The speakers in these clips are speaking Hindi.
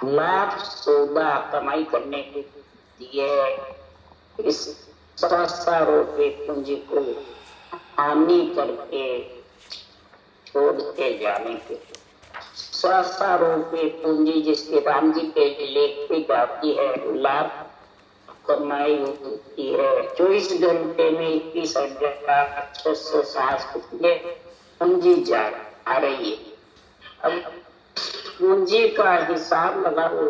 लाभ सौदा कमाई करने के लिए इस रूपी पूंजी को हानि करके छोड़ते जाने के रूपी पूंजी जिसके राम जी के लेखी जाती है, लाभ कमाई होती है। 24 घंटे में 21,660 पूंजी जा आ रही है। अब पूंजी का हिसाब लगाओ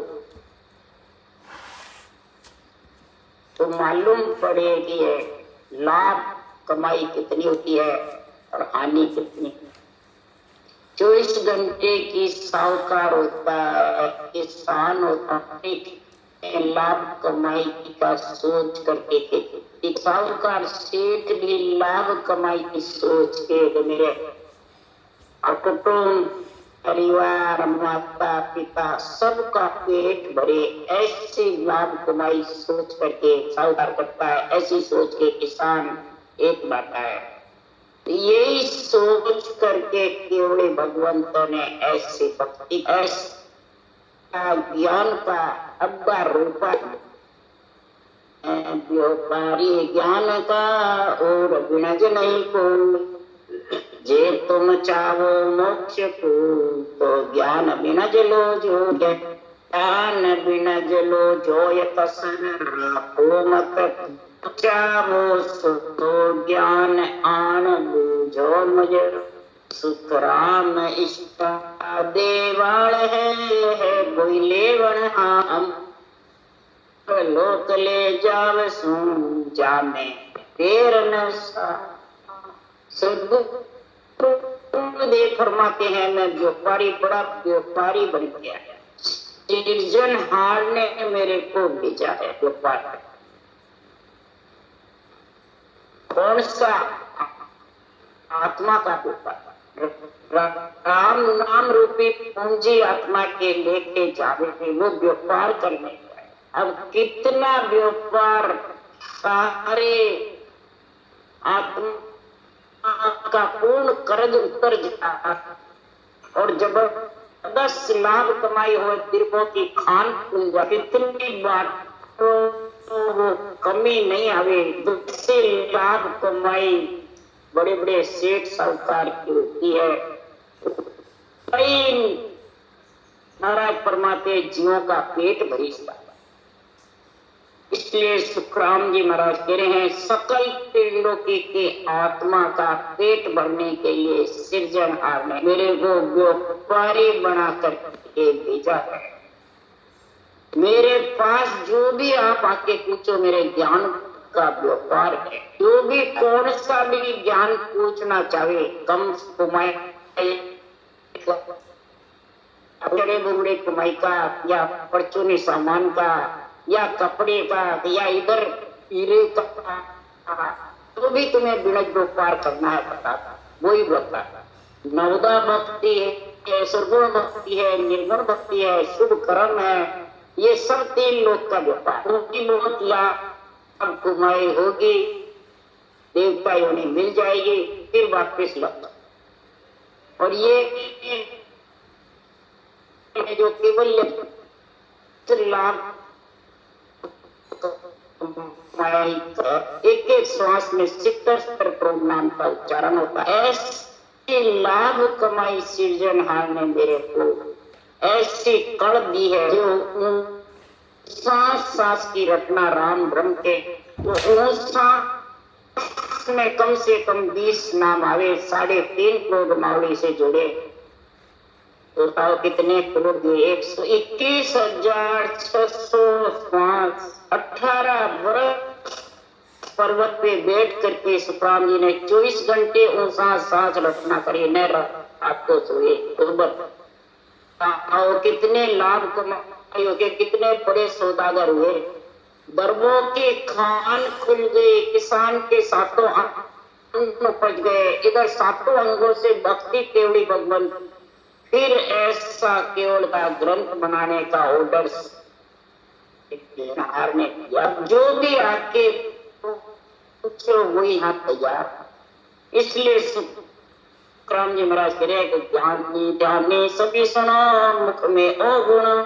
तो मालूम पड़ेगी है लाभ कमाई कितनी होती है और हानि कितनी। 24 घंटे की साहूकार होता है, किसान होता है, लाभ कमाई का सोच करके साहूकार सेठ भी लाभ कमाई की सोच के मेरे कुटुंब परिवार माता पिता सबका पेट भरे ऐसी लाभ कमाई सोच करके साहूकार करता है। ऐसी सोच के किसान एक बात है। यही सोच करके केवल भगवंत ने ऐसी भक्ति ऐसा ज्ञान का अब्बा रूपा व्यापारी ज्ञान का और विनज नहीं को। जे तुम चाहो मोक्ष को तो ज्ञान बिनज लो जो, ज्ञान बिनज लो जो राखो मत चाहो तो ज्ञान आन जो मुझे सुख राम इष्ट देवाल है कोई लेवन हम लोक ले जाव सुन जामे तेर न देव फरमाते हैं मैं व्यापारी बड़ा व्यापारी बन गया है। सृजनहार ने मेरे को भेजा है व्यापार। कौन सा? आत्मा का व्यापार। राम नाम रूपी पूंजी आत्मा के लेके जावे वो व्यापार करने का। अब कितना व्यापार सारे आत्मा का पूर्ण कर्ज उतर जाता और जबरदस्त लाभ कमाई हो तिरपो की खान कितनी बार तो वो कमी नहीं आवे। दूसरे लाभ कमाई बड़े बड़े सेठ साहूकार की होती है। कई महाराज परमात्मा जीवों का पेट भरी सा। इसलिए सुखराम जी महाराज कह रहे हैं सकल त्रिलोकी के आत्मा का पेट भरने के लिए सृजनहार ने मेरे को व्यापारी बना करके भेजा है। मेरे पास जो भी आप आके पूछो मेरे ज्ञान का व्यापार है। जो भी कौन सा भी ज्ञान पूछना चाहे कम कमाई बड़े बुगड़े कमाई का या परचूनी सामान का या कपड़े का या इधर हीरे का तो भी तुम्हें बिनज व्यापार करना है पता वही बता। नवदा भक्ति है, सर्वगुण भक्ति है, निर्गुण भक्ति है, शुभ कर्म है, ये सब 3 लोक का व्यापार। बहुत लाभ कमाई होगी, देवता योनि मिल जाएगी, फिर वापिस लौट। और ये जो केवल लाभ एक एक श्वास में 70 प्रोग्राम का उच्चारण होता है। ऐसी लाभ कमाई सृजनहार ने मेरे को ऐसी कड़ दी है जो सांस सांस की रचना राम ब्रह्म के वो सांस में कम से कम 20 नाम आवे। 3.5 करोड़ मावड़ी से जुड़े तो कितने करोड़? 121,600 श्वास। 18 वर्ष पर्वत पे बैठ करके सुखराम जी ने 24 घंटे सांस रचना करी न आपको सोए। और कितने लाभ कमाई हो गए, कितने बड़े सौदागर हुए। दरबों के खान खुल गए, किसान के सातों अंग पच गए। इधर सातों अंगों से भक्ति केवली भगवान। फिर ऐसा केवल का ग्रंथ बनाने का ऑर्डर ने किया। जो भी आके पूछो वही हाथ तैयार। इसलिए सुखराम जी महाराज कह रहे कि ज्ञानी ज्ञानी सभी सुनो मुख में अवगुण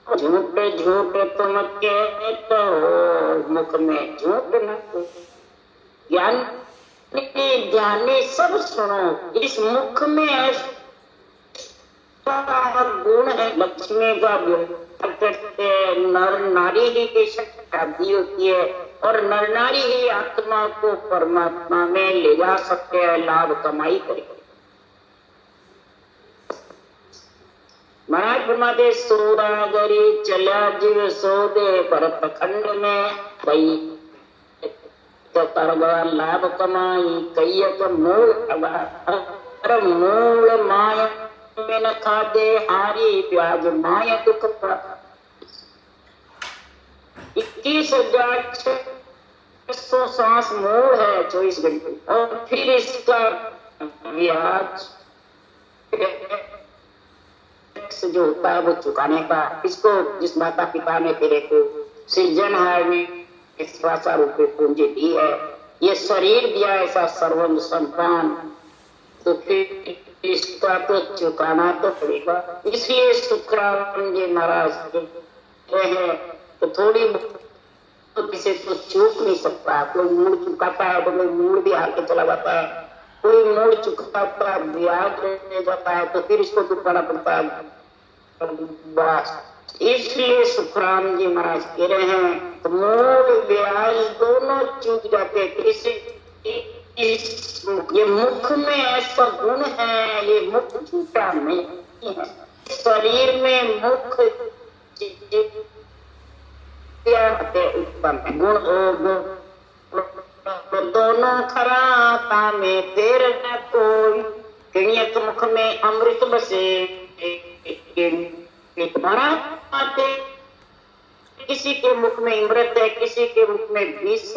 झूठ झूठ तुम कहते हो, मुख में झूठ न ज्ञान ज्ञानी सब सुनो। इस मुख में ऐसा गुण है, लक्ष्मी का नर नारी ही की शादी होती है और नर नारी ही आत्मा को परमात्मा में ले जा सकते हैं, लाभ कमाई करके। महाराज फरमाते सोदागरी चला जीव सोदे भरत खंड में कई तो कर गया लाभ कमाई कई मूल माया में न खादे हारी ब्याज माया दुख पर 21,600 सांस मूल है 24 घंटे और फिर इसका ब्याज जो होता है वो चुकाने का। इसको जिस माता पिता ने तेरे को सृजनहार में 1,000 रुपए पूंजी दी है, ये शरीर दिया ऐसा सर्वम संतान, तो फिर इसका तो चुकाना तो पड़ेगा। इसलिए शुक्राचार्य जी महाराज है तो थोड़ी तो किसी तो चूक नहीं सकता। कोई मूड चुकाता है तो कोई मूड भी आके चला जाता है, कोई मूड चुकाता है ब्याज ले जाता है तो फिर इसको चुकाना पड़ता है। बस इसलिए सुखराम जी महाराज कह रहे हैं तो मूल ब्याज दोनों चूक जाते हैं। किसी ये मुख में ऐसा गुण है, ये मुख झूठा नहीं है। शरीर में मुख उत्तम गुण दोनों खराता में तेर न कोई किणियत मुख में अमृत बसे किसी के मुख में अमृत है, किसी के मुख में विष।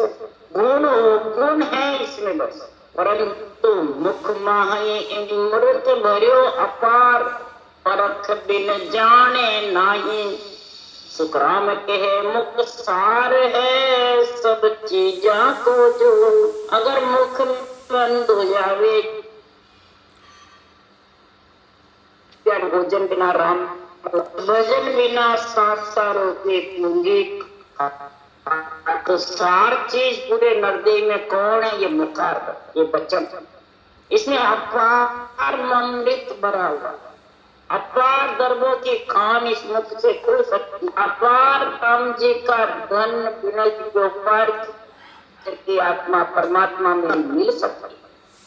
गुण है इसमें बस, परंतु मुख माहे अमृत भर्यो अपार परख बिन जाने नाही। सुखराम कहे मुख सार है सब चीजा को जो, अगर मुख बंद हो जावे भोजन बिना राम भजन बिना सारों के पूंजी तो सार चीज पूरे नरदेह में कौन है? ये मुखार, ये वचन। इसमें अपार अमृत भरा हुआ, अपार दर्दों की खान इस मुख से खुल सकती, अपार राम जी का धन बिना व्यापार की आत्मा परमात्मा में मिल सकती।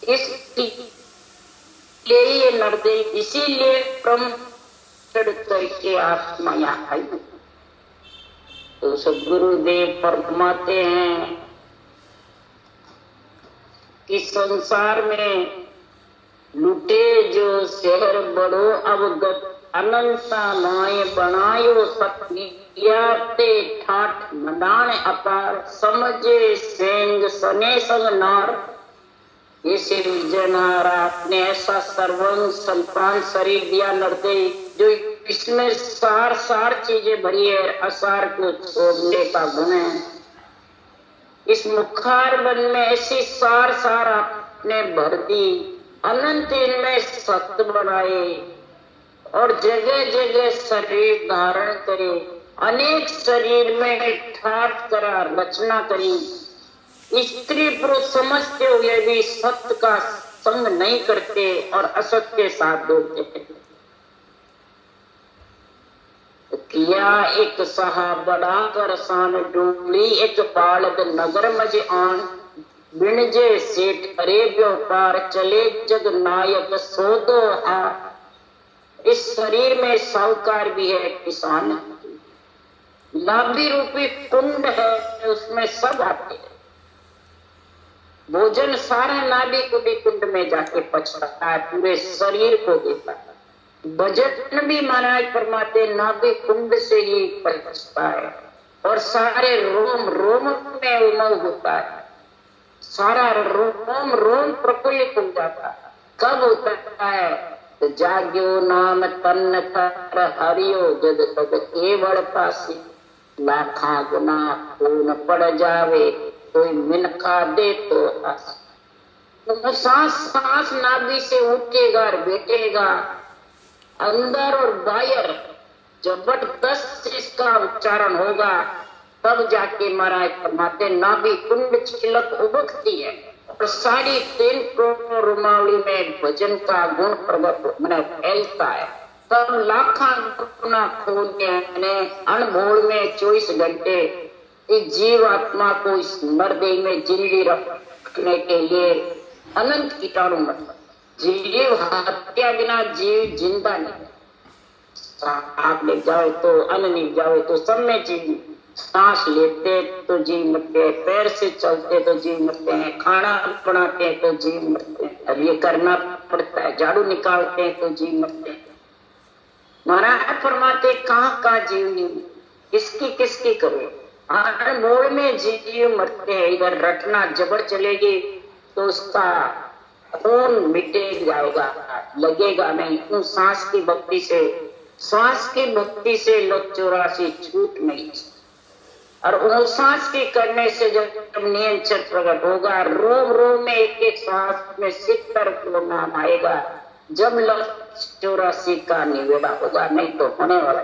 इसलिए ये नरदेह, इसीलिए ब्रह्म करके आत्मा यहाँ आई। तो सदगुरुदेव फरमाते हैं कि संसार में लुटे जो शहर बड़ो अवगत अनंता नाय बनायो सत्याते ठाठ मदान अपार समझे सेंग सने संग नार। इसे विजयनार आपने ऐसा सर्वंग संतान शरीर दिया नरदेह जो इसमें सार चीजें भरी है, असार को छोड़ने का गुण है। इस मुखार बन में ऐसी सार आपने भर दी, अनंत इनमें सत्य बनाए और जगह जगह शरीर धारण करे, अनेक शरीर में ठाट करा रचना करी। स्त्री पुरुष समझते हुए भी सत्य का संग नहीं करते और असत्य के साथ दौड़ते हैं। किया एक सहा बड़ा करसान डूंगली एक बालक नगर मज आन बिणजे सेठ अरे व्यापार चले जग नायक सोदो आ। इस शरीर में साहूकार भी है, किसान नाभि रूपी कुंड है, उसमें सब आते हैं। भोजन सारा नाभि कुंडी कुंड में जाके पचता है, पूरे शरीर को देता है। भजन भी महाराज फरमाते नाभि कुंड से ही पचता है और सारे रोम रोम में उमंग होता है, सारा रोम रोम प्रफुल्लित हो जाता है। कब होता है? तो जाग्यो नाम तन कर हरियो जद तक केवल पासी लाखा गुना खून पड़ जावे कोई मिनखा दे तो आस। तो सांस सांस नाभि से उठेगा और बैठेगा, अंदर और बाहर जबरदस्त इसका उच्चारण होगा, तब जाके महाराज फरमाते नाभि कुंड छिलक उबकती है और सारी 3 करोड़ रुमावली में भजन का गुण प्रगट फैलता है। तब लाखा गुना खोल के अनमोल में 24 घंटे इस जीव आत्मा को इस मरदेह में जिंदगी रखने के लिए अनंत कीटाणु मतलब जीव हत्या बिना जीव जिंदा नहीं। आप ले जाओ तो अन्न नहीं जाओ तो सब में जीव, सांस लेते तो जीव मरते हैं, पैर से चलते तो जीव मरते हैं, खाना बनाते हैं तो जीव मरते हैं, अब ये करना पड़ता है, झाड़ू निकालते हैं तो जीव मरते हैं। महाराज फरमाते कहाँ का जीव नहीं, किसकी किसकी करो, हर मोड़ में जीव मरते हैं। इधर रटना जबर चलेगी तो उसका खून मिटे जाएगा, लगेगा नहीं। उन सांस की भक्ति से, श्वास की भक्ति से लोग 84 छूट नहीं। और वो सांस की करने से जब नियंत्रण प्रकट होगा, रोम रोम में एक एक श्वास में 70 किलो नाम आएगा, जब लोग 84 का निवेड़ा होगा, नहीं तो होने वाला।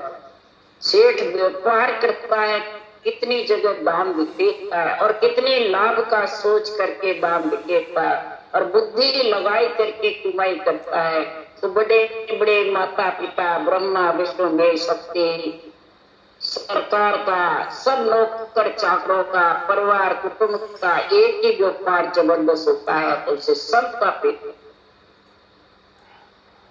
सेठ व्यापार करता है, कितनी जगह दाम बिकेता है और कितनी लाभ का सोच करके दाम बिकेता है और बुद्धि लगाई करके कमाई करता है। तो बड़े बड़े माता पिता, ब्रह्मा विष्णु महेश शक्ति, सरकार का, सब नौकर चाकरों का, परिवार कुटुंब का एक ही व्यापार जबरदस्त होता है तो उसे सबका पेट।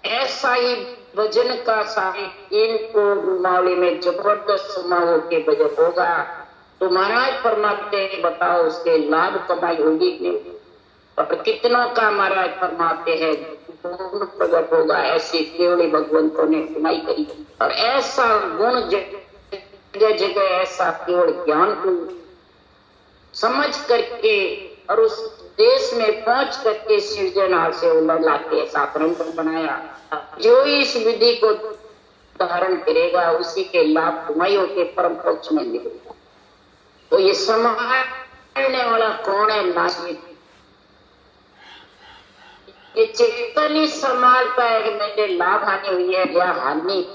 ऐसा ही भजन का साहित्य 3 करोड़ रुमावली में जबरदस्त समारोह के भजन होगा। तो महाराज फरमाते हैं बताओ उसके लाभ कमाई होगी कि नहीं, और कितनों का महाराज फरमाते हैं गुण प्रकट होगा। ऐसी केवली भगवंतों ने कमाई करी और ऐसा गुण जगह जगह ऐसा केवल ज्ञान को समझ करके और उस देश में पहुंच करके सृजनहार से उलट लाके ऐसा परंपरा बनाया। जो इस विधि को धारण करेगा उसी के लाभ कमाइयों के परम पक्ष में मिलेगा। तो ये संभालने वाला कौन है? नास्तिक। ये चेतन ही संभालता है कि मेरे लाभ हानि हुई है या हानि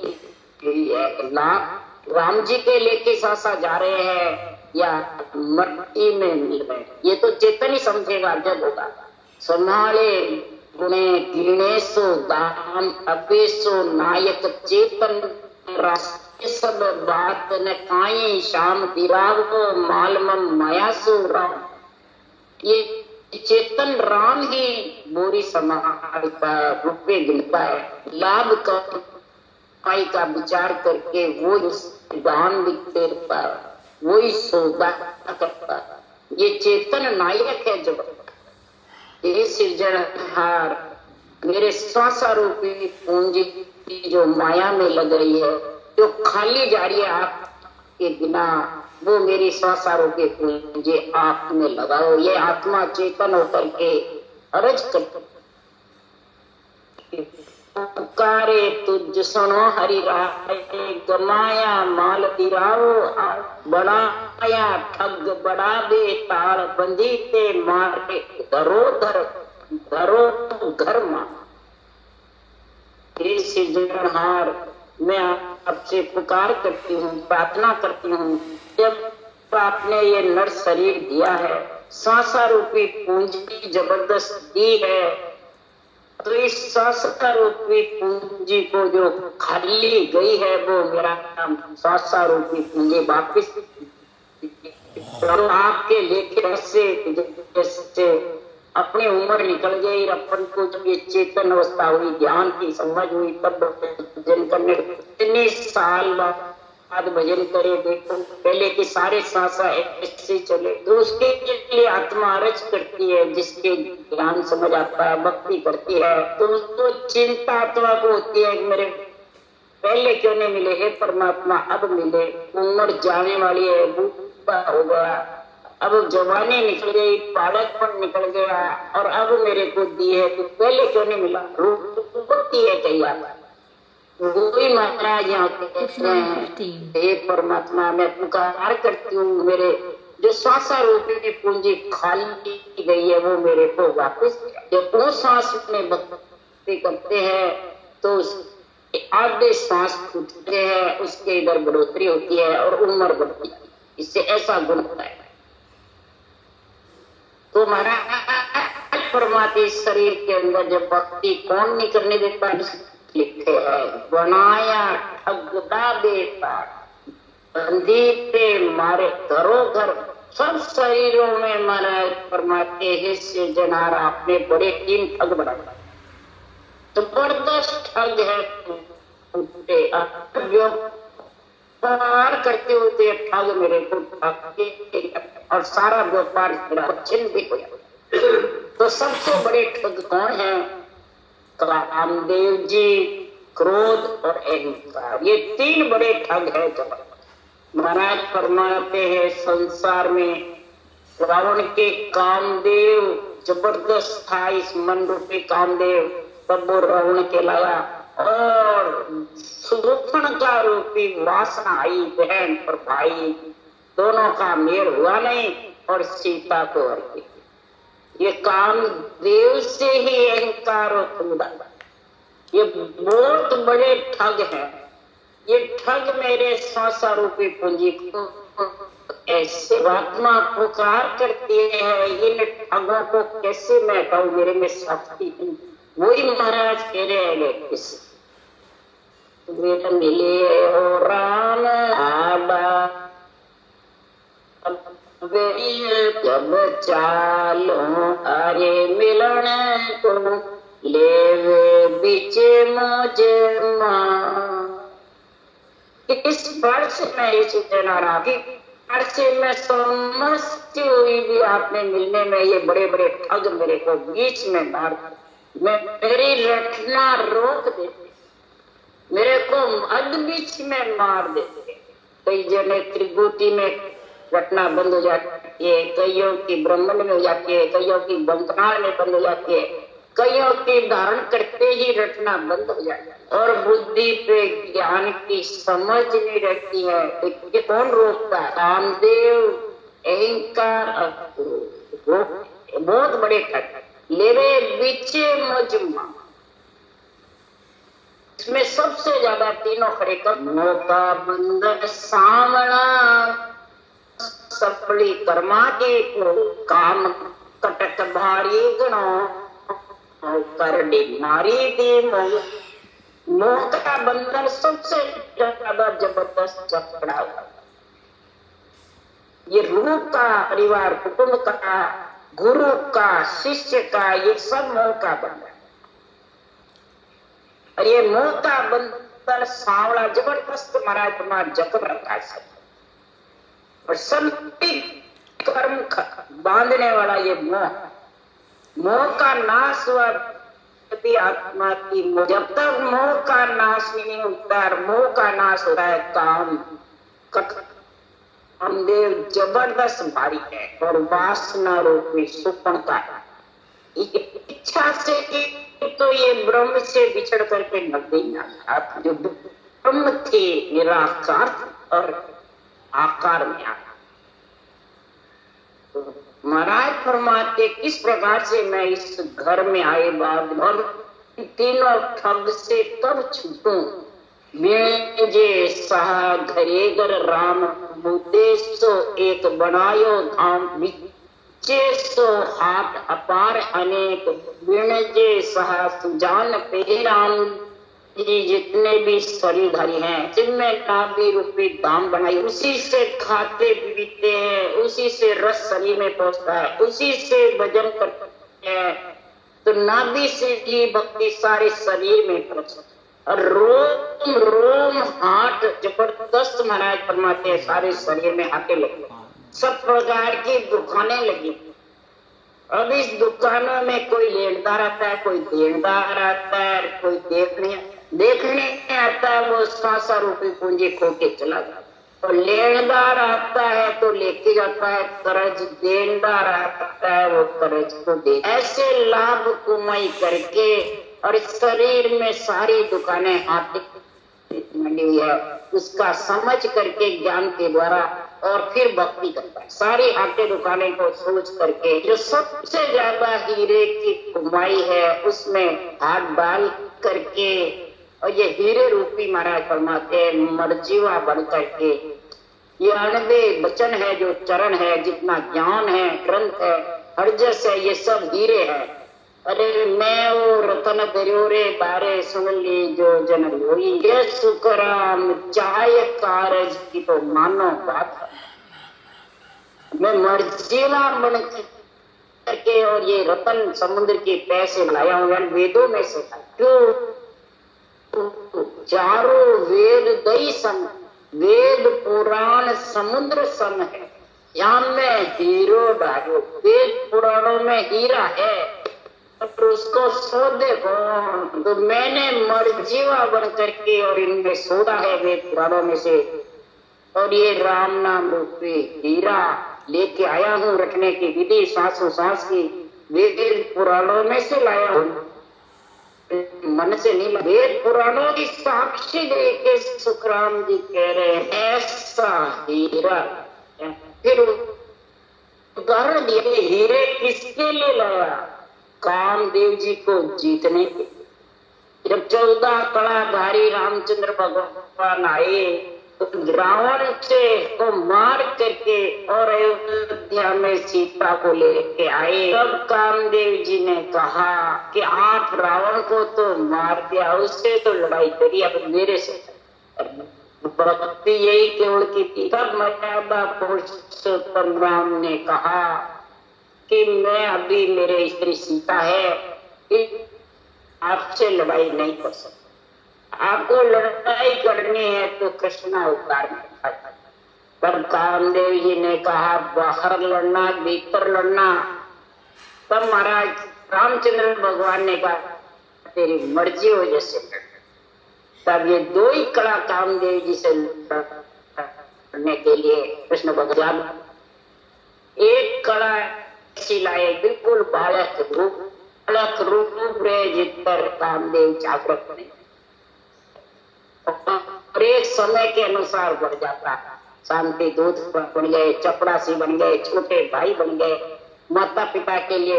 हुई है। लाभ राम जी के लेके सासा जा रहे हैं या मट्टी में मिल रहे, ये तो चेतन ही समझेगा जब होगा। संभाले गुणे गिणेशो दान अपेशो नायक चेतन रास्ते सब बात न काये शाम दिरावो मालमम मायासो राम। ये चेतन राम ही बोरी संभालता रुपये गिनता है, लाभ का विचार करके वो दान भी देता है, वही सौदा करता है। ये चेतन नायक है। जब ये सृजनहार मेरे श्वासारूपी पूंजी जो माया में लग रही है, जो खाली जा रही है आपके बिना, वो मेरी श्वासारूपी पूंजी आप में लगाओ। ये आत्मा चेतन होकर के अर्ज कर पुकारे तुझ सुनो हरि राय, गमाया माल दिराओ बढ़ाया ठग बढ़ा दे तार बंधी ते मारे धरोधर धरो घर मां। सृजनहार मैं आपसे पुकार करती हूँ, प्रार्थना करती हूँ, जब आपने ये नर शरीर दिया है, सांसारूपी पूंजी जबरदस्त दी है, तो इस सांसारूपी पूंजी को जो खाली गई है वो मेरा सांसारूपी पूंजी वापिस आपके लेके जैसे अपनी उम्र निकल गई। अपन को जब ये चेतन अवस्था हुई, ज्ञान की समझ हुई, तब भजन करने इतने साल बाद भजन करे। देखो पहले के सारे सांसा ऐसे चले, तो उसके लिए आत्मा अर्ज करती है, जिसके ज्ञान समझ आता है, भक्ति करती है, तो उसको चिंता आत्मा को होती है मेरे पहले क्यों नहीं मिले, हे परमात्मा अब मिले। उम्र जाने वाली है, बूढ़ा हो गया, अब जवानी निकल गई, बालकपन निकल गया और अब मेरे को दी है, तो पहले क्यों नहीं मिला? होती है कई बार। वही महाराज यहाँ कहते हैं, हे परमात्मा मैं पुकार करती हूँ, मेरे जो श्वासारूपी पूंजी खाली गई है वो मेरे को वापस। जब वो सांस में भक्ति करते हैं तो आधे सांस फूटते हैं, उसके इधर बढ़ोतरी होती है और उम्र बढ़ती है। इससे ऐसा गुण होता है। तो महाराज परमात्मा शरीर के अंदर जब भक्ति कौन नहीं करने देता, लिखते हैं बनाया ठगदा बेटा बंदी पे मारे धरोधर। सब शरीरों में महाराज परमात्मा हिस्से जनारा अपने बड़े 3 ठग बनाया। जबरदस्त ठग है। व्यापार करते होते ठग मेरे को और सारा व्यापार छिन्न भी हो जाता। तो सबसे बड़े ठग कौन है? कामदेव जी, क्रोध और अहंकार, ये 3 बड़े ठग है। महाराज फरमाते हैं संसार में रावण के कामदेव जबरदस्त था, इस मन रूपी कामदेव, तब वो रावण कहलाया। और सुरुपणखा रूपी वासना आई, बहन और भाई दोनों का मेल हुआ नहीं और सीता को हर गई। ये कामदेव से ही अहंकार उत्पन्न, ये बहुत बड़े ठग हैं। ये ठग मेरे श्वासा रूपी पूंजी को ऐसे आत्मा पुकार करती है, इन ठगों को कैसे मैं हटाऊं, मेरे में शक्ति नहीं। वही महाराज कह रहे हैं किसी मिले हो राम आबा जब चालो अरे मिलन को ले बीचे मुझे मां। इस वर्ष में इस जनारा की से मैं समझती हुई भी आपने मिलने में ये बड़े बड़े ठग मेरे को बीच में मार, मेरी रटना रोक देते, मेरे को अध बीच में मार देते। कई जने त्रिभुति में रटना बंद हो जाती है, कईयों की ब्राह्मण में हो जाती है, कईयों की बंकनाल में बंद हो जाती है, कईयों की धारण करते ही रटना बंद हो जाता है और बुद्धि पे ज्ञान की समझ नहीं रहती है। तो कौन रोकता है? कामदेव, अहंकार, बहुत बड़े ठग। लेवे बीचे मजमा, इसमें सबसे ज्यादा तीनों खड़े कर मोका बंदर सावणा सपड़ी कर्मा के काम कटक भारी गणों करडी मारी दी मोह का बंधन सबसे ज्यादा जबरदस्त चपड़ा हुआ। ये रूप का, परिवार कुटुंब का, गुरु का, शिष्य का, ये सब मोह का बंधन। और ये मोह का बंधन सांवला जबरदस्त महाराज तुम्हारा जकड़ रखा है और सभी कर्म बांधने वाला ये मोह, मोह का नाश हुआ आत्मा की। जब तक मोह का नाश नहीं होता, मोह का नाश होता है काम। कामदेव जबरदस्त भारी है और वासना रूपी सुपन का इच्छा से तो ये ब्रह्म से बिछड़ करके नजदे ना, जो ब्रह्म थे निराकार और आकार में आ। महाराज फरमाते किस प्रकार से मैं इस घर में आए बाद और तीनों ठग से तब छूटूं। जे सहा घरे घर राम मुदेशो एक बनायो धाम बिचे सो हाथ अपार अनेक जे सहा सुजान पे राम जी जितने भी शरीरधारी हैं जिनमें नाभि रूपी धाम बनाई, उसी से खाते पीते हैं, उसी से रस शरीर में पहुंचता है, उसी से भजन करते हैं। तो नाभि से ही भक्ति सारे शरीर में पहुंचती और रोम रोम हाथ जबरदस्त महाराज फरमाते हैं सारे शरीर में आके लगे। सब प्रकार की दुकानें लगी। अब इस दुकानों में कोई लेनदार आता है, कोई देनदार आता है, कोई देखने आता है, वो श्वासा रूपी पूंजी खो के चला जाता। और लेनदार आता है तो लेके जाता है कर्ज, देनदार आता है वो कर्ज को दे। ऐसे लाभ कमाई करके और इस शरीर में सारी दुकानें हाथ मंडी हुई है, उसका समझ करके ज्ञान के द्वारा और फिर भक्ति करता है। सारी आटे दुकानें को सोच करके जो सबसे ज्यादा हीरे की कमाई है उसमें हाथ डाल करके और ये हीरे रूपी महाराज फरमाते हैं मर्जीवा बन करके, ये 98 वचन है, जो चरण है, जितना ज्ञान है, ग्रंथ है, हरजस है, ये सब हीरे है। अरे मैं वो रतन दरियोरे बारे सुन ली जो जन होई, ये सुखराम चाय कारज की तो मानो बात है। मैं मर्जीवा बन करके और ये रतन समुद्र के पैसे लाया हूं, वेदों में से क्यों चारों वेद दई सम, वेद पुराण समुद्र सम है, यहाँ में हीरो डालो। वेद पुराणों में हीरा है तो उसको सौदे कौन? तो मैंने मर्जीवा बन करके और इनमें सौदा है वेद पुराणों में से, और ये राम नाम रूपी हीरा लेके आया हूँ। रखने की विधि सांसों सांस की वेद पुराणों में से लाया हूँ, मन से नहीं। वेद पुराणों की साक्षी दे के सुखराम जी कह रहे हैं ऐसा हीरा। फिर उदाहरण दिया, हीरे किसके लिए लाया? कामदेव जी को जीतने के। जब 14 कलाधारी रामचंद्र भगवान आए तो रावण से को मार करके और अयोध्या में सीता को लेके आए, तब कामदेव जी ने कहा कि आप रावण को तो मार दिया, उससे तो लड़ाई करी, अब मेरे से भक्ति यही केवल की थी। तब मर्यादा पुरुषोत्तम राम ने कहा कि मैं अभी मेरे स्त्री सीता है, आपसे लड़ाई नहीं कर सकता। आपको लड़ाई करनी है तो कृष्ण अवतार में। पर कामदेव जी ने कहा बाहर लड़ना भीतर लड़ना। तब महाराज रामचंद्र भगवान ने कहा तेरी मर्जी हो जैसे लड़। तब ये 2 ही कड़ा कामदेव जी से लड़ने के लिए कृष्ण भगवान एक कड़ा ऐसी लाए, बिल्कुल बालक रूप रे जितर कामदेव जागृत नहीं, और एक समय के अनुसार बढ़ जाता। शांति दूत बन गए, चपरासी बन गए, छोटे भाई बन गए, माता पिता के लिए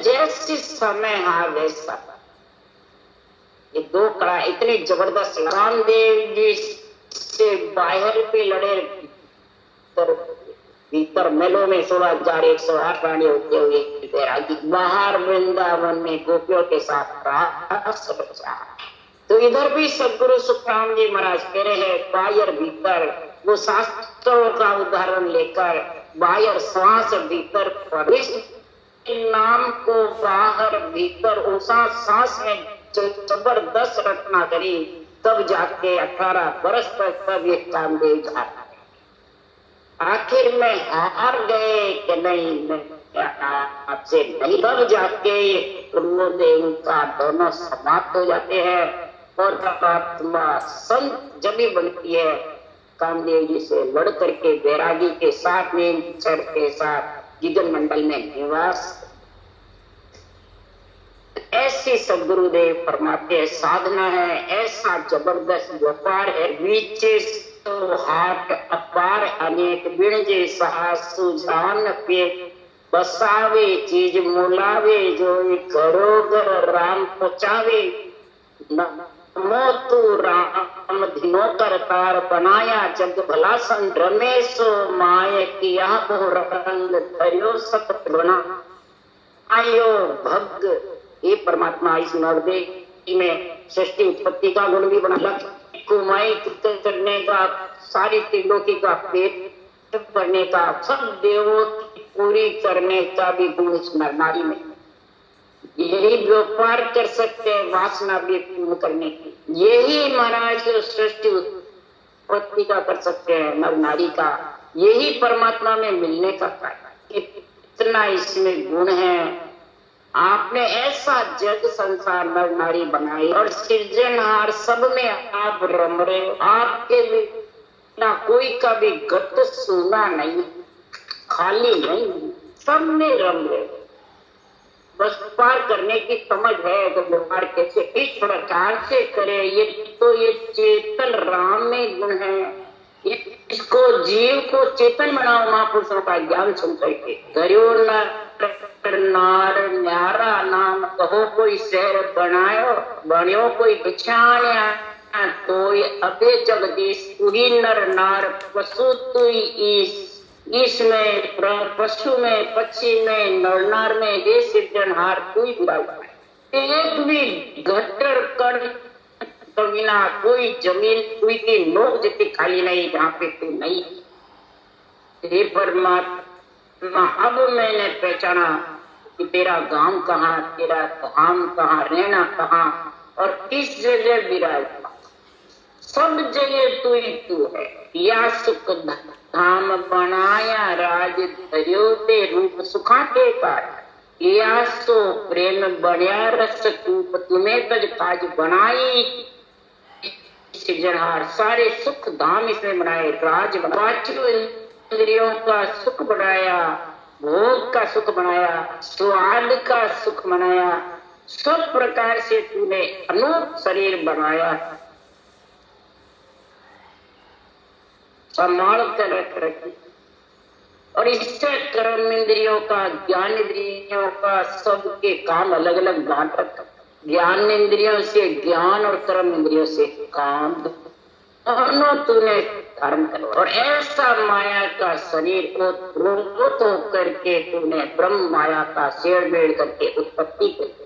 जैसी समय हाँ वैसा। ये 2 कड़ा इतनी जबरदस्त। रामदेव जी से बाहर भी लड़े, भीतर मेलों में 16,108 रानी होते हुए बाहर वृंदावन में गोपियों के साथ रहा। तो इधर भी सदगुरु सुखराम जी महाराज कह रहे हैं बाहर भीतर, वो शास्त्रों का उदाहरण लेकर बाहर श्वास भीतर नाम को बाहर भीतर उसा सांस में जबरदस्त रचना करी, तब जाके 18 वर्ष तक तब ये कामदेव जा। आखिर में हार गए कि नहीं आपसे नहीं, तब जाके पूर्वोदय का दोनों समाप्त हो जाते हैं और आत्मा संत जब भी बनती है कामदेव जी से लड़ करके बैरागी के साथ में चढ़ के साथ गिगन मंडल में निवास। ऐसी सदगुरुदेव फरमाते हैं साधना है, ऐसा जबरदस्त व्यापार है। बीचे तो हाथ अपार अनेक बिण जे सुजान पे बसावे चीज मुलावे जो घरोघर राम पहुंचावे। मोतु राम धिनो कर तार बनाया जग भला सन रमेशो माय किया बहु रंग धरियो सत बना आयो भग। ये परमात्मा इस नवदेव में सृष्टि उत्पत्ति का गुण भी बना, कुमाई करने का, सारी त्रिलोकी का पेट करने का, सब देवों की पूरी करने का भी गुण इस नारी में। यही व्यापार कर सकते हैं वासना भी पूर्ण करने की, यही महाराज सृष्टि उत्पत्ति का कर सकते हैं नर नारी का, यही परमात्मा में मिलने का कारण। इतना इसमें गुण है। आपने ऐसा जग संसार नर नारी बनाई और सृजनहार सब में आप रम रहे हो। आपके भी ना कोई का भी गत सुना नहीं, खाली नहीं, सब में रम रहे हो। बस पार करने की समझ है तो व्यवहार कैसे इस प्रकार से करे। ये तो ये चेतन राम में गुण है। इसको जीव को चेतन बनाओ महापुरुषों का ज्ञान सुन करके। नार न्यारा नाम कहो कोई शहर बनायो बण्यो कोई बिछाण्या तोय अबे जगदीश तू ही नर नार पशु तू ईश में पशु में पक्षी में नर नार में हे सिरजनहार तू ही विराजमान। एक भी गटर कण बिना कोई जमीन कोई की नोक जितनी खाली नहीं जहाँ पे तू नहीं। हे परमात्मा अब मैंने पहचाना कि तेरा गांव कहाँ, तेरा धाम कहाँ, रहना कहाँ और किस जगह विराजमान। सब जगह तू ही तू है। या सुख धाम बनाया राज धर्यो ते रूप सुखा के पार या सो प्रेम बढ़िया रस रूप तुम्हें तज काज बनाई सिरजनहार। सारे सुख धाम इसमें बनाए, राज पांचों इंद्रियों का सुख बनाया, भोग का सुख बनाया, स्वाद का सुख बनाया, सब प्रकार से तूने अनूप शरीर बनाया, संभाल कर रखी। और इससे कर्म इंद्रियों का ज्ञान इंद्रियों का सबके काम अलग अलग बांट रखा। ज्ञान इंद्रियों से ज्ञान और कर्म इंद्रियों से काम दोनों तूने धारण करो। और ऐसा माया का शरीर को रोत होकर के तूने ब्रह्म माया का शेर बेड़ करके उत्पत्ति कर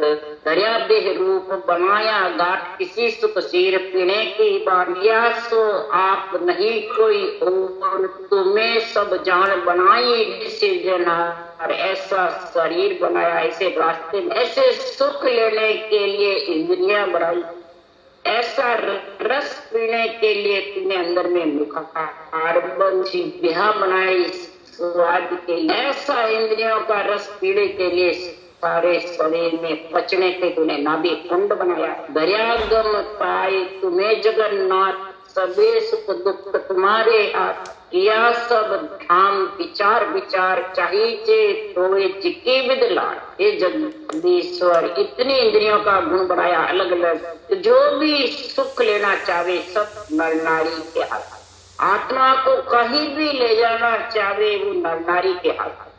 दरिया देह रूप बनाया गाठ किसी सुख सिर पीने की बारिया सो आप नहीं कोई और तुम्हें सब जान बनाई सिरजनहार। ऐसा शरीर बनाया, ऐसे रास्ते में ऐसे सुख लेने के लिए इंद्रियां बनाई, ऐसा रस पीने के लिए तूने अंदर में मुखार ब्याह बनाई स्वाद के लिए, ऐसा इंद्रियों का रस पीने के लिए सारे शरीर में पचने के तूने नाभि कुंड बनाया। दरियागम पाए तुम्हें जगन्नाथ सबे सुख दुख तुम्हारे हाथ किया सब धाम विचार विचार चाहिए तोए जिकी विदलार। हे जगदीश्वर इतनी इंद्रियों का गुण बनाया अलग अलग, जो भी सुख लेना चाहे सब नर नारी के हाथ। आत्मा को कहीं भी ले जाना चाहे वो नर नारी के हाथ।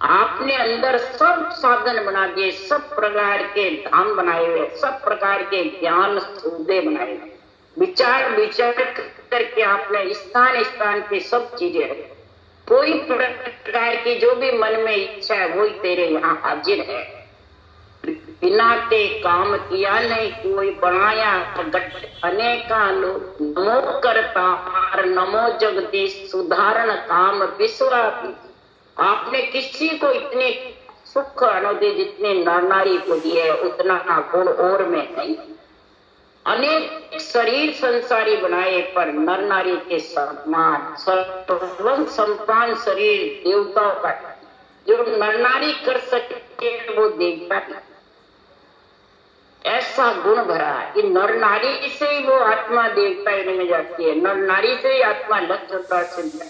आपने अंदर सब साधन बना दिए, सब प्रकार के धाम बनाए हुए, सब प्रकार के ज्ञान सूदे बनाए हुए, विचार विचार करके आपने स्थान स्थान पे सब चीजें रखी। कोई प्रकार की जो भी मन में इच्छा है वही तेरे यहाँ हाजिर है। बिना ते काम किया नहीं कोई बनाया अनेका लोग नमो करता नमो जगदीश सुधारण काम विश्वापी। आपने किसी को इतने सुख अनुदे जितने नर नारी को दिए उतना गुण और में नहीं। अनेक शरीर संसारी बनाए पर नर नारी के समान सर्वं संपान शरीर देवताओं का जो नर नारी कर सके वो देवता की ऐसा गुण भरा है कि नर नारी से ही वो आत्मा देवता में जाती है, नर नारी से ही आत्मा लक्ष्य सिद्ध है,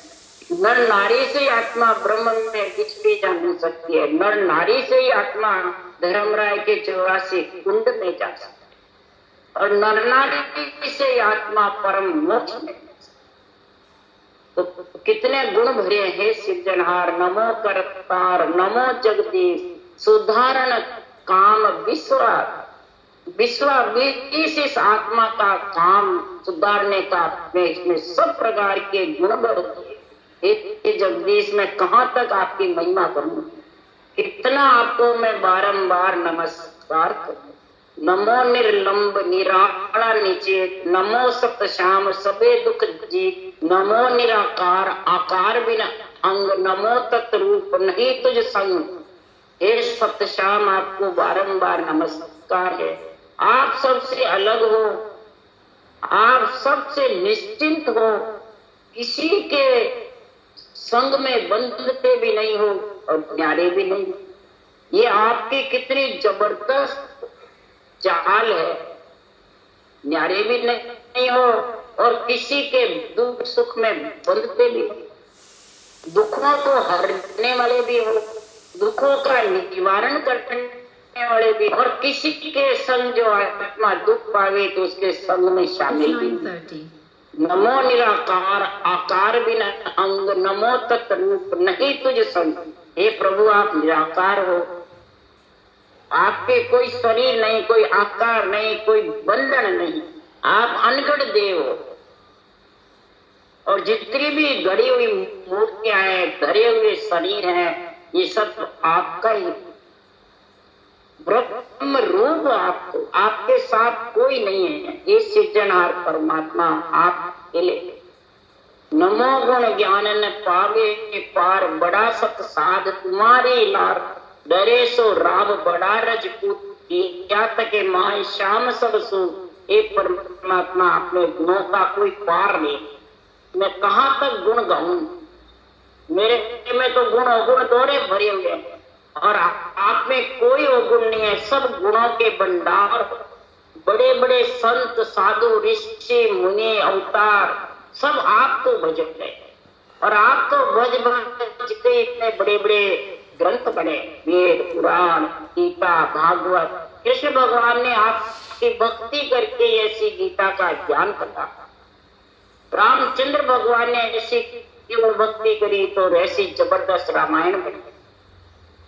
नर नारी से आत्मा ब्रह्म में कुछ भी जान सकती है, नर नारी से ही आत्मा धर्मराय के 84 कुंड में जा सकती है और नर नारी से आत्मा परम मोक्ष में। तो कितने गुण भरे हैं सिरजनहार। नमो करतार नमो जगदीश सुधारण काम विश्वा इस आत्मा का काम सुधारने का इसमें सब प्रकार के गुण भरे। जगदीश में कहाँ तक आपकी महिमा करूं, कितना आपको मैं बारंबार नमस्कार करूं। नमो निर्लंब निराला निचेत नमो सप्त श्याम सबे दुख जीत नमो निराकार आकार बिना अंग नमो तत्रूप नहीं तुझ संग। हे सप्त श्याम आपको बारंबार नमस्कार है। आप सबसे अलग हो, आप सबसे निश्चिंत हो, किसी के संग में बंधते भी नहीं हो और प्यारे भी नहीं। ये आपकी कितनी जबरदस्त चाल है, न्यारे भी नहीं हो और किसी के दुख सुख में बंधते भी हो, दुखों को हरने वाले भी हो, दुखों का निवारण करने वाले भी, और किसी के संग जो आत्मा दुख पावे तो उसके संग में शामिल भी। नमो निराकार आकार बिना अंग नमो तत्रूप नहीं तुझ संग। हे प्रभु आप निराकार हो, आपके कोई शरीर नहीं, कोई आकार नहीं, कोई बंधन नहीं, आप अनगढ़ देव हो। और जितनी भी गढ़ी हुई मूर्तियां हैं, धरे हुए शरीर हैं, ये सब आपका ही ब्रह्म रूप। आपको, आपके साथ कोई नहीं है। ये सृजनहार परमात्मा आप अकेले। नमो गुण ज्ञान न पावे पार, बड़ा सत साध तुम्हारी लार। डरे सो राव बड़ा रजपूत, क्या तके माय श्याम सब सू। हे परमात्मा अपने गुणों का कोई पार नहीं, मैं कहाँ तक गुण गाऊं। मेरे में तो गुण अवगुण दोहरे भरे हुए हैं और आप में कोई अवगुण नहीं है। सब गुणों के भंडार, बड़े बड़े संत साधु ऋषि मुनि अवतार सब आपको भजन रहे। और आप तो भज भज के इतने बड़े बड़े ग्रंथ बने, वेद पुराण गीता भागवत। कृष्ण भगवान ने आपकी भक्ति करके ऐसी गीता का ज्ञान करा। रामचंद्र भगवान ने ऐसी केवल भक्ति करी तो ऐसी जबरदस्त रामायण बनी।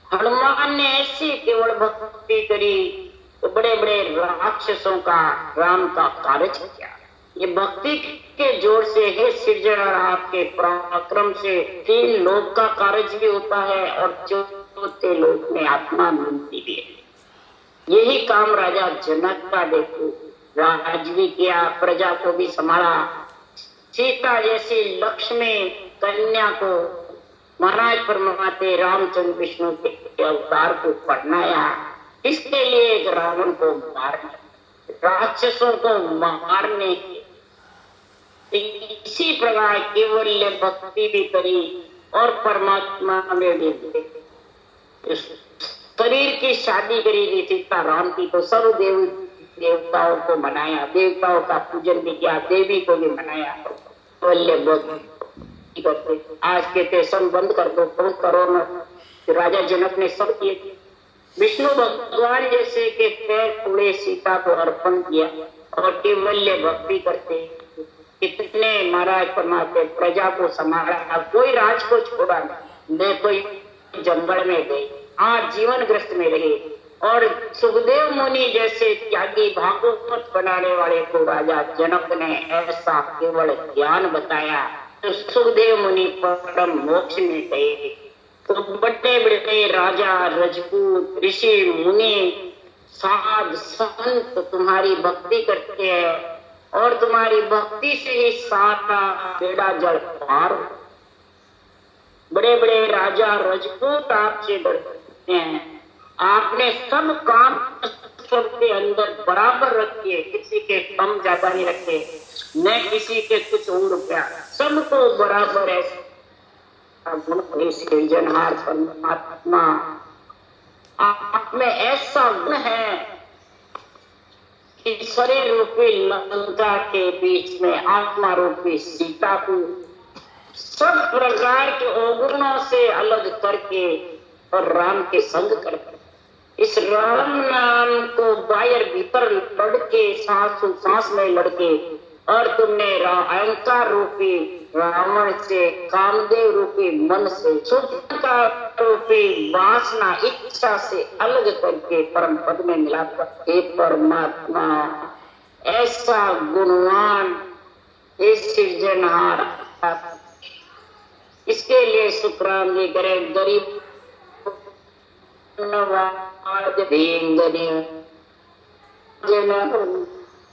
हनुमान ने ऐसी केवल भक्ति करी तो बड़े बड़े राक्षसों का राम का कार्य किया। ये भक्ति के जोर से हे सृजनहार आपके पराक्रम से तीन लोक का कार्य भी होता है और चौथे लोक में आत्मा मिलती भी है। यही काम राजा जनक का देखो, राज भी किया, प्रजा को भी संभाला। सीता जैसी लक्ष्मी कन्या को महाराज परमात्मा रामचंद्र विष्णु के अवतार को पढ़नाया। इसके लिए एक रावण को मारने, राक्षसों को मारने, इसी प्रकार केवल भक्ति भी करी और परमात्मा में भी शरीर की शादी करी थी सीता राम की। तो सब देवताओं को मनाया, देवताओं का पूजन भी किया, देवी को भी मनाया। आज कहते सब बंद कर दो, कौन करो न। राजा जनक ने सब किए। विष्णु भगवान जैसे के पैर पूरे सीता को अर्पण किया और केवल्य भक्ति करते। कितने महाराज परमात्मा प्रजा को संभाला, कोई राज को छोड़ा नहीं, कोई जंगल में गए, आज जीवन ग्रस्त में रहे। और सुखदेव मुनि जैसे त्यागी भागवत बनाने वाले को राजा जनक ने ऐसा केवल ज्ञान बताया तो सुखदेव मुनि परम मोक्ष में गए। तो बड़े बड़े राजा राजपूत ऋषि मुनि साध संत तुम्हारी भक्ति करते हैं और तुम्हारी भक्ति से ही सारा बेड़ा जल पार। बड़े बड़े राजा राजपूत आपसे डरते हैं। आपने सब काम सबके अंदर बराबर रखिए, किसी के कम ज्यादा नहीं रखे, न किसी के कुछ और रुपया, सबको बराबर है। सृजनहार परमात्मा आप में ऐसा गुण है कि शरीर रूपी लंका के बीच में आत्मा रूपी सीता को सब प्रकार के अवगुणों से अलग करके और राम के संग करके इस राम नाम को बाहर भीतर लड़के सांस में लड़के और तुमने अहंकार रूपी रावण से, कामदेव रूपी मन से, सुखता रूपी वासना इच्छा से अलग करके परम पद में मिलाकर हे परमात्मा ऐसा गुणवान हे सृजनहार। इसके लिए शुक्राम जी करें। गरीब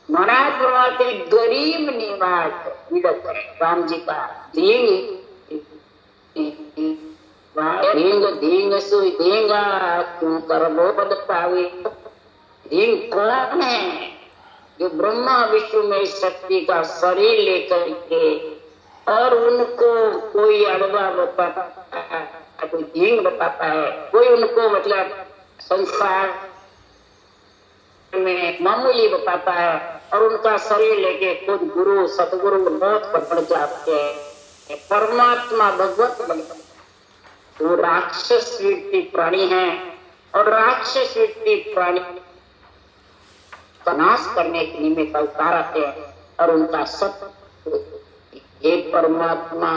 महाराज गरीब निवास राम जी का धींग सुई धींगा क्यों कर वो पद पावे। धींग कौन है? जो ब्रह्मा विष्णु में शक्ति का शरीर लेकर के और उनको कोई अड़वा बताता है, कोई धींग बताता है, कोई उनको मतलब संसार में मामूली बताता है और उनका शरीर लेके खुद गुरु सतगुरु मौत पर पड़ जाते हैं। परमात्मा भगवत बनता है। वो राक्षस वृत्ति प्राणी है और राक्षस वृत्ति प्राणी का नाश करने के निमित्त अवतार आते हैं और उनका सत्य हे परमात्मा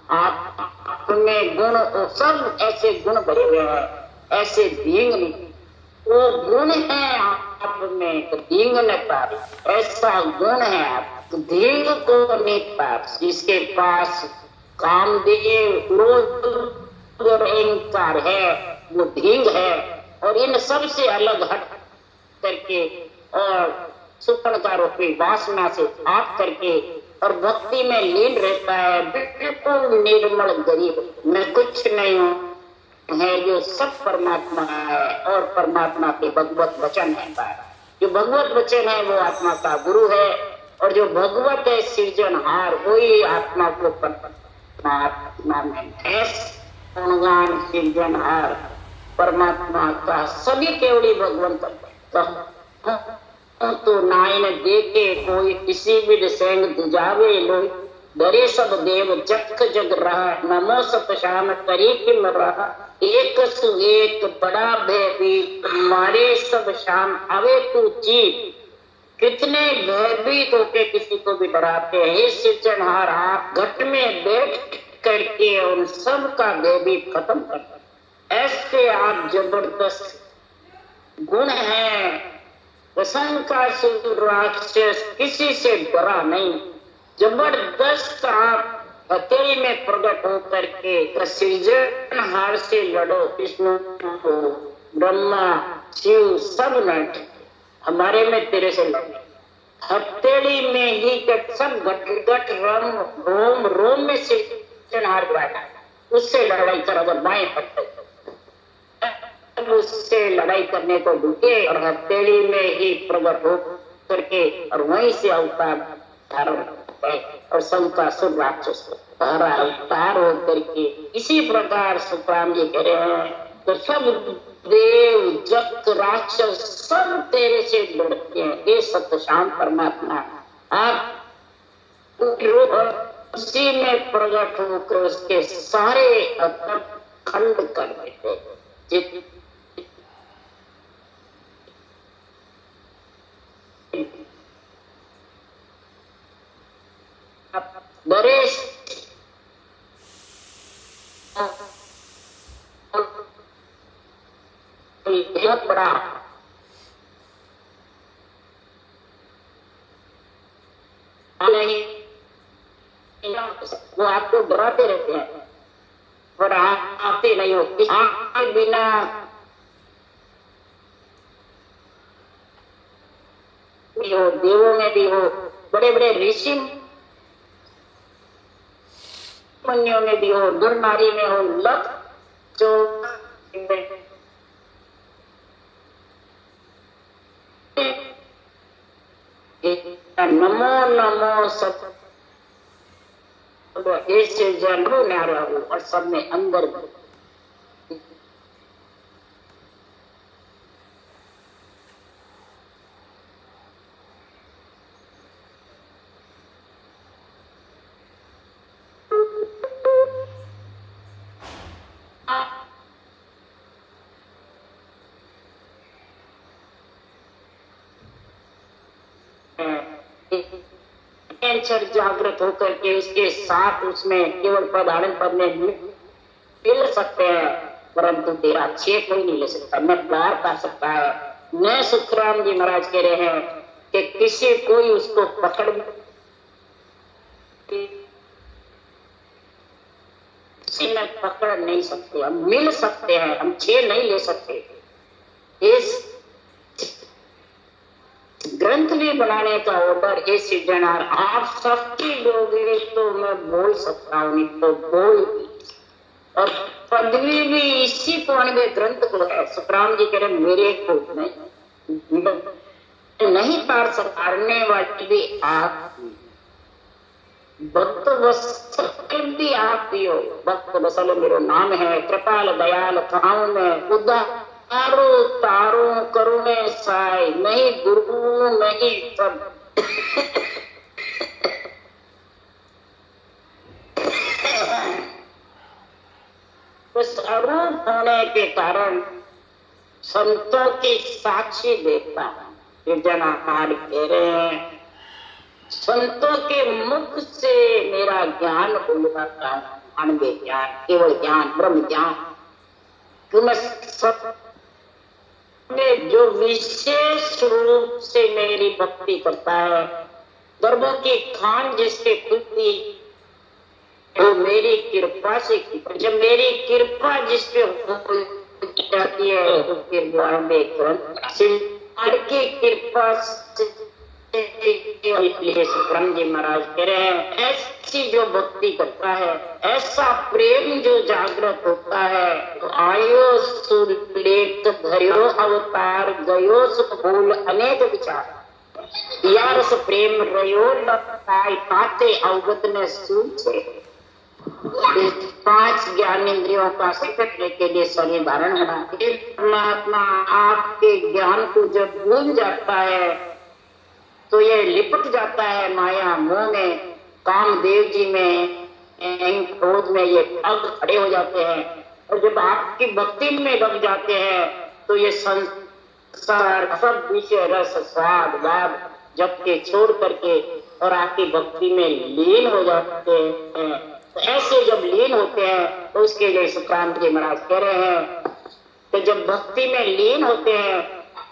आप में गुण सब ऐसे गुण भरे हुए हैं, ऐसे दींग नहीं, वो गुण है आप में तो दींग न पार, ऐसा गुण है आप तो दींग को नहीं पार। जिसके पास कामदेव क्रोध अहंकार है वो दींग है, और इन सबसे अलग हट करके और सुपन का रूपी वासना से आप करके और भक्ति में लीन रहता है, बिल्कुल निर्मल गरीब, मैं कुछ नहीं हूँ है, जो सब परमात्मा है और परमात्मा के भगवत वचन है। जो भगवत वचन है वो आत्मा का गुरु है, और जो भगवत है सृजनहार वही आत्मा को परमात्मा में गुणगान सृजनहार परमात्मा का सभी केवली भगवंत तो नाइन देखे कोई किसी भी सेंग जावे लोई, डरे सब देव जख जग रहा, नमो सत श्याम करी किम रहा, एक सु एक बड़ा भयभीत मारे सब श्याम आवे तू चीत। कितने भयभीत होके किसी को भी डराते हैं, हे सृजनहार आप घट में बैठ करके उन सब का भयभीत खत्म कर। ऐसे आप जबरदस्त गुण है, प्रसंग राक्षस किसी से डरा नहीं, जबरदस्त आप हथेली में प्रकट होकर के सृजनहार से लड़ो। विष्णु ब्रह्मा शिव सब नट हमारे में तेरे से लड़े, हथेली में ही सब घट रोम रोम में सृजनहार बैठा, उससे लड़ाई कर। अगर बाएं पट्टे उससे लड़ाई करने को ढूंढे और हथेली में ही प्रकट हो करके और वहीं से अवतार धारण और शंकासुर राक्षस हरा अवतार हो करके इसी प्रकार सुखराम जी कह रहे हैं। तो सब देव जग राक्षस सब तेरे से लड़ते हैं, ये सत्य शाम परमात्मा आप उसी में प्रकट होकर उसके सारे खंड कर देते। नरेश बहुत बड़ा नहीं, वो आपको डराते रहते हैं पर आते नहीं हो, आपके बिना भी हो, देवों में भी हो, बड़े बड़े ऋषि मुनियों में भी हो, दुर नारी में हो, लख जो नमो नमो सब ऐसे जन्म नारा हो और सब में अंदर जागृत होकर के उसके साथ उसमें केवल पदार्थ पद में मिल सकते हैं, परंतु तेरा छेद कोई नहीं ले सकता, न पार कर सकता है। न सुखराम जी महाराज कह रहे हैं कि किसी कोई उसको पकड़ पकड़ नहीं सकते, हम मिल सकते हैं, हम छेद नहीं ले सकते। इस ग्रंथ भी बनाने का ऑर्डर है सृजनहार आप सबकी लोगे तो मैं बोल सकता हूँ, नहीं तो बोल, और पदवी भी इसी कोण में ग्रंथ को है। सुखराम जी कह रहे मेरे को नहीं पार सकारने वाली भी आप, भक्त वत्सल भी आप ही हो। भक्त वत्सल मेरा नाम है, कृपाल दयाल खाऊं में उदा तारो तारो करुणे साई, नहीं गुरु नहीं सब उस अरूप होने के कारण संतों की साक्षी देता है। जना कह रहे हैं संतों के मुख से मेरा ज्ञान उलगाता हूँ, अनबे ज्ञान, केवल ज्ञान, ब्रह्म ज्ञान। कि मैं सब में जो विशेष रूप से मेरी भक्ति करता है, गर्भों की खान जिसके खुलती वो मेरी कृपा से, जब मेरी कृपा जिस पे हो जाती है तो फिर की कृपा से, इसलिए सुखराम जी महाराज कह रहे हैं, ऐसी जो भक्ति करता है, ऐसा प्रेम जो जागृत होता है, तो आयो सुलेख धर्यो अवतार गयो सुख भूल अनेक विचार, यारस प्रेम रयो लताई पाते अवगत ने सूझे। 5 ज्ञान इंद्रियों का सकने के लिए शरीर धारण करना। परमात्मा आपके ज्ञान को जब भूल जाता है तो ये लिपट जाता है माया मोह में, कामदेव जी में, क्रोध में ये पग खड़े हो जाते हैं। और जब आपकी भक्ति में लग जाते हैं तो ये संसार सब विषय रस स्वाद वाद जब के छोड़ करके और आपकी भक्ति में लीन हो जाते हैं। तो ऐसे जब लीन होते हैं तो उसके लिए सुखराम जी महाराज कह रहे हैं कि जब भक्ति में लीन होते हैं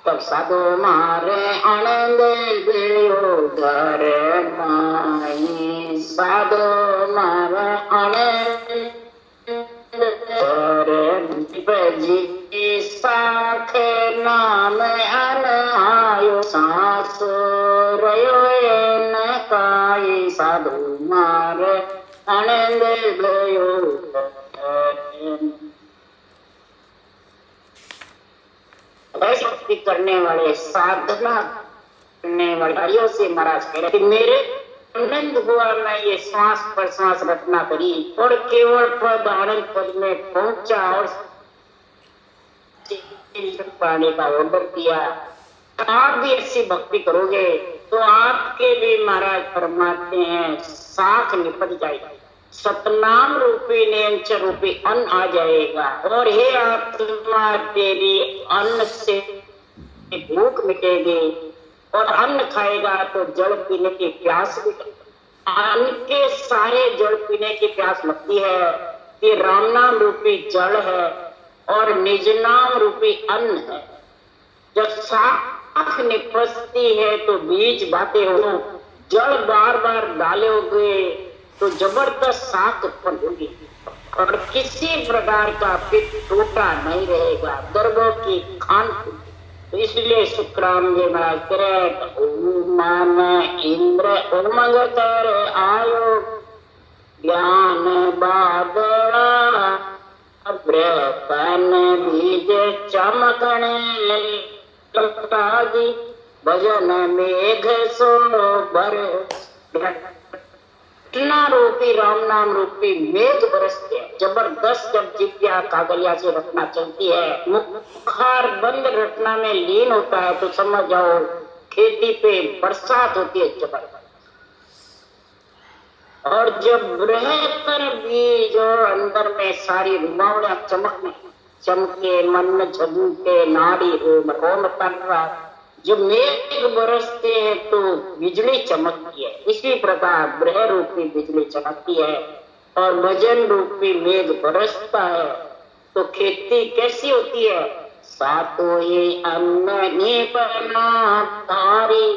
तब साधु मारे आनंद घर माई, साधु मारे आनंद जी साख नाम अनायो सांस रयो न काई, साधु मारे आनंद गयो। ऐसी भक्ति करने वाले, साधना करने वाले से महाराज कह रहे कि मेरे आनंद हुआ, मैं ये श्वास पर श्वास रचना करी और केवल पद आनंद पद में पहुंचा और पाने का ऑर्डर किया। आप भी ऐसी भक्ति करोगे तो आपके भी महाराज फरमाते हैं साख निपट जाएगा, सतनाम रूपी नियंचर रूपी अन्न आ जाएगा। और हे आत्मा तेरी अन्न से भूख मिटेगी और अन्न खाएगा तो जल पीने की प्यास भी, अन्न के सारे जल पीने की प्यास लगती है। ये राम नाम रूपी जल है और निज नाम रूपी अन्न है। जब साख निपटती है तो बीज बातें हो, जल बार बार डालोगे तो जबरदस्त साख उत्पन्न होगी और किसी प्रकार का पित्त टूटा नहीं रहेगा, गर्भों की खान। तो इसलिए सुखराम जी महाराज करे मान इंद्र उमंग कर आयो, ज्ञान बादला अभ्रपन बीज चमकने लटागी, भजन मेघ सो बर रत्ना रूपी राम नाम रूपी मेघ बरसते हैं। जबरदस्त जब जिज्ञा कागलिया से रत्ना चलती है, मुखार बंद रत्ना में लीन होता है तो समझ जाओ खेती पे बरसात होती है जबरदस्त। और जब बृहत्तर बीज और अंदर में सारी रुमावड़ियां चमके, मन झबूके, नाड़ी रोम रोम तन्वा, जब मेघ बरसते हैं तो बिजली चमकती है। इसी प्रकार ब्रह रूपी बिजली चमकती है और भजन रूपी मेघ बरसता है तो खेती कैसी होती है। सातो ये अन्न निपना तारी,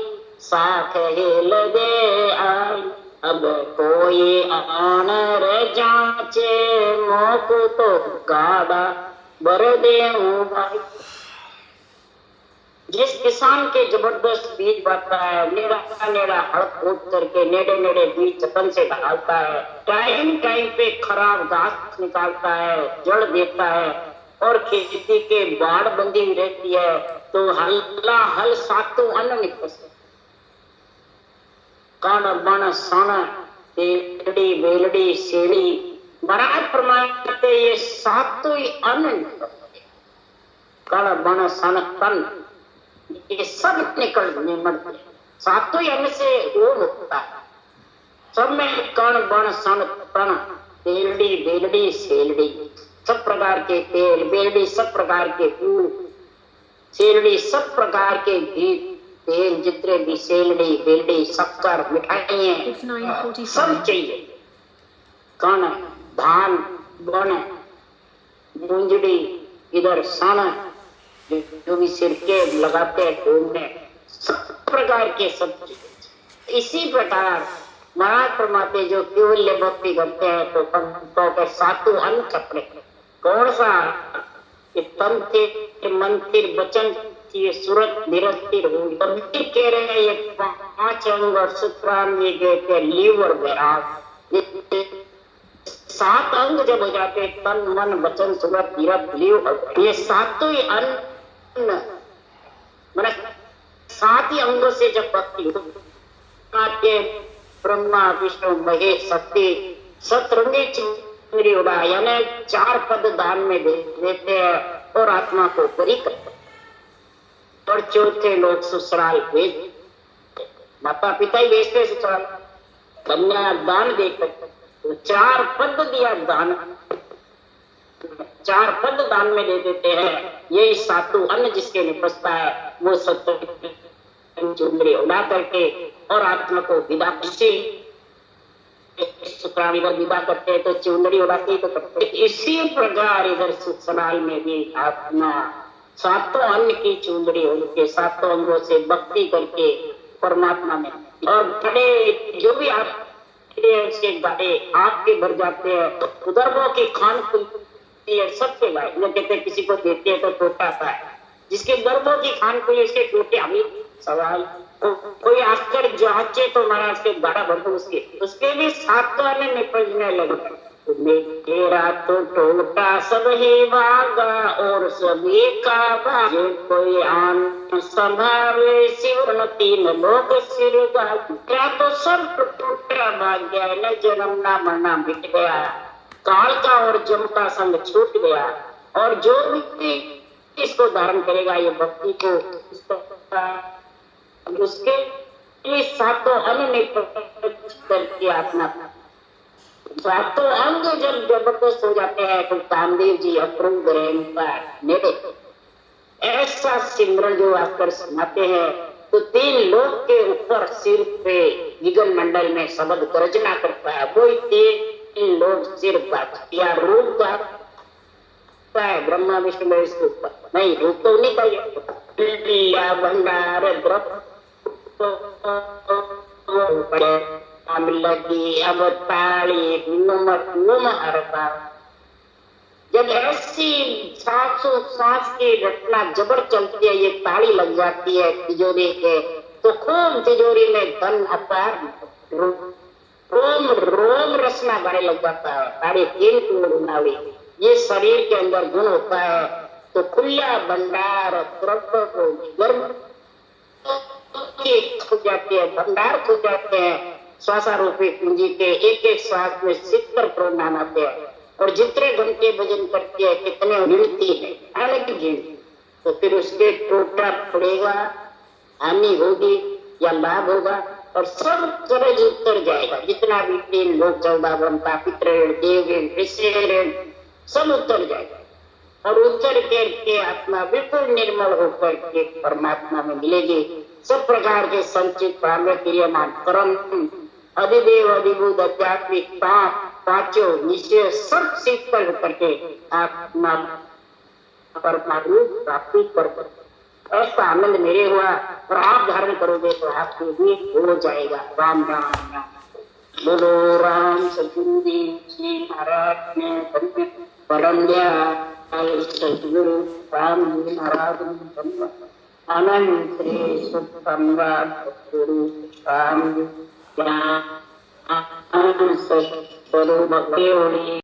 साख हिल दे आई, अब कोई आनर जांचे, मोक तो गाड़ा बर दे भाई। जिस किसान के जबरदस्त बीज बांटता है, नेड़ा नेड़ा हड़ खोद करके नेड़े नेड़े बीज जतन से डालता है, टाइम टाइम पे खराब घास निकालता है, जड़ देता है और खेती के बाढ़ बंदी रहती है तो हल्ला हल सातों अन्न निकलते, कण बण सण तेलड़ी बेलड़ी सेड़ी महाराज प्रमाण ये सातों ही अन्न निकलते, कण बण सण तन ये सब निकलते, सातों ही अन्न से वो होता है। सब में कण बण सण तन तेलड़ी बेलड़ी सेलड़ी, सब प्रकार के तेल, बेलड़ी सब प्रकार के फूल, सेलड़ी सब प्रकार के घी, तेल जितने भी सेलड़ी बेलड़ी शक्कर मिठाइयाँ सब चाहिए। कण धान बन मूंजड़ी इधर सन जो भी सिरके लगाते हैं ढूंढने सब प्रकार के सब चीजें। इसी प्रकार महाराज परमात्मा जो केवल भक्ति करते हैं तो पंडितों के सातों अन्न कपड़े कौन सा तन तिर मन तिर वचन ये सूरत निरंतर होगी। तभी कह रहे हैं ये 5 अंग और शुक्रांग ये कहते हैं लीव और वैराग। ये 7 अंग जब हो जाते हैं तन मन वचन सूरत निरंत लीव ये सातों ही अन्न मैंने 7 ही अंगों से जब भक्ति के ब्रह्मा विष्णु महेश शक्ति सतरंगी चिंगरी उड़ा यानी 4 पद दान में देते हैं और आत्मा को बरी करते हैं। और चौथे लोग ससुराल भेज माता पिता ही भेजते ससुराल कन्या दान देकर तो 4 पद दिया दान 4 पद दान में दे देते हैं। यही सातों अन्न जिसके निपसता है वो सत्य चुंदरी उड़ा करके और आत्मा को विदा शुक्राणी पर विदा करते हैं तो चुंदरी उड़ाते तो करते। इसी प्रकार इधर ससुराल में भी आत्मा सातों अन्न की चुंदड़ी उनके सातों अंगों से भक्ति करके परमात्मा में और बड़े जो भी आपके गाड़े आपके भर जाते हैं उधर वो की खान खुलती है सबके भाई वो कहते हैं किसी को देते हैं तो टोटा आता है जिसके गर्भों की खान खुली उसके टूटे। अभी सवाल तो कोई आकर जांचे तो महाराज के गाड़ा भर दो उसके भी सातों अन्न निपजने लगे। मेरा तो टोटा सब ही भागा और सभी का भागे कोई आन संभावे शिव 3 लोग सिर क्या तो सब टूटा भाग गया न जन्म ना मरना मिट गया काल का और जम का संग छूट गया। और जो भी इसको धारण करेगा ये भक्ति को उसके लिए सातों अन्न करके आत्मा सातों अंग जब जबरदस्त हो जाते हैं तो कामदेव जी अप्रूव मेरे ऐसा सिमरन जो आकर सुनाते हैं तो 3 लोक के ऊपर सिर पे विगन मंडल में शब्द गर्जना करता है। कोई 3 लोग सिर पर या रूप का है ब्रह्मा विष्णु महेश के ऊपर नहीं रूप तो नहीं चाहिए भंडार लगी अब ताली जब ऐसी 700 सांस की घटना जबर चलती है ये ताली लग जाती है तिजोरी के तो खूब तिजोरी में धन अपार रोम रोम रसना बढ़े लग जाता है। 3.5 गुनावी ये शरीर के अंदर गुण होता है तो खुला भंडार गर्भ खुल जाते हैं भंडार खुल जाते हैं। श्वासारूपी पूंजी के एक श्वास में 70 करोड़ नाम आते हैं और जितने घंटे भजन करते हैं कितने गिनती है अलग गिनती तो फिर उसके टोटा पड़ेगा हानि होगी या लाभ होगा और सब कर्ज उतर जाएगा जितना भी 3 लोग 14 बनता पितृण देवऋण ऋषिऋण सब उतर जाएगा और उतर करके आत्मा बिल्कुल निर्मल होकर के परमात्मा में मिलेगी। सब प्रकार के संचित क्रियमान कर्म अधिदेव अधिभूत आध्यात्मिक पांचों निश्चय सब शीतल करके आत्मा परमात्मा प्राप्ति कर ऐसा आनंद मेरे हुआ और आप धारण करोगे तो आपको भी हो जाएगा। राम राम राम बोलो राम सतगुरु जी महाराज ने परम सतगुरु राम जी महाराज अनंत गुरु राम जी